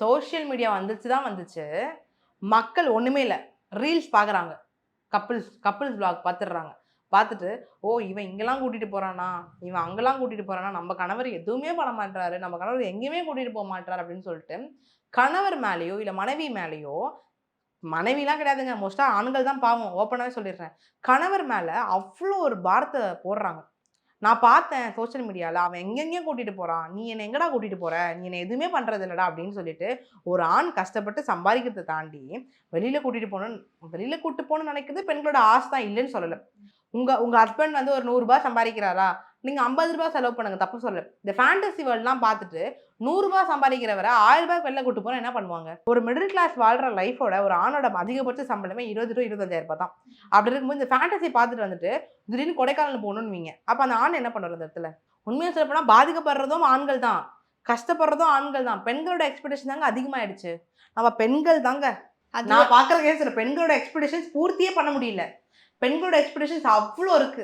Social media வந்துச்சு. மக்கள் ஒண்ணுமே இல்ல. ரீல்ஸ் பார்க்குறாங்க. கப்பிள்ஸ் வ்ளாக் பார்த்துடுறாங்க. பார்த்துட்டு, "ஓ! இவன் இங்கலாம் கூட்டிட்டு போறானா? இவன் அங்கலாம் கூட்டிட்டு போறானா? நம்ம கணவர் எதுவுமே பண்ண மாட்றாரு. நம்ம கணவர் எங்கேயுமே கூட்டிட்டு மாட்றாரு." அப்படின்னு சொல்லிட்டு, கணவர் மேலயோ, இல்ல மனைவி மேலயோ மனைவிலாம் கிடையாதுங்க. மோஸ்ட்டா ஆண்கள் தான் பாவம். ஓப்பனாவே சொல்லிடுறேன். கணவர் மேல அவ்ளோ ஒரு பாரத்த போடுறாங்க. நான் பார்த்தேன் சோசியல் மீடியால. அவன் எங்கெங்கேயோ கூட்டிட்டு போறான். நீ என்ன எங்கடா கூட்டிட்டு போற? நீ என்ன எதுவுமே பண்றது இல்லடா அப்படின்னு சொல்லிட்டு, ஒரு ஆண் கஷ்டப்பட்டு சம்பாதிக்கிறத தாண்டி, வெளியில கூட்டு போணும்னு நினைக்கிறது பெண்களோட ஆசை தான் இல்லன்னு சொல்லல. உங்க உங்க ஹஸ்பண்ட் வந்து ஒரு ரூ. 100 சம்பாதிக்கிறாரா? நீங்க ரூ. 50 செலவு பண்ணுங்க. தப்பு சொல்லல. இந்த ஃபேண்டசி வேர்ல்ட்லாம் பார்த்துட்டு ரூ. 100 சம்பாதிக்கிறவர ரூ. 1000 வெளில கூட்டு போனா என்ன பண்ணுவாங்க? ஒரு மிடில் கிளாஸ் வாழ்ற லைஃபோட ஒரு ஆணோட அதிகபட்ச சம்பளமே 20 டூ 25,000 தான். அப்படி இருக்கும்போது இந்த ஃபேண்டசி பார்த்துட்டு வந்துட்டு, திடீர்னு கொடைக்கானல் போகணும்னுவீங்க. அப்ப அந்த ஆண் என்ன பண்ணுவாரு அந்த இடத்துல? உண்மைய சொல்லப்போனா பாதிக்கப்படுறதும் ஆண்கள் தான். கஷ்டப்படுறதும் ஆண்கள் தான். பெண்களோட எக்ஸ்பெக்டேஷன் தாங்க அதிகமாயிடுச்சு. நம்ம பெண்கள் தாங்க. நான் பார்க்குற கேஸ்ல பெண்களோட எக்ஸ்பெக்டேஷன்ஸ் பூர்த்தியே பண்ண முடியல. பெண்களோட எக்ஸ்பெக்டேஷன்ஸ் அவ்ளோ இருக்கு.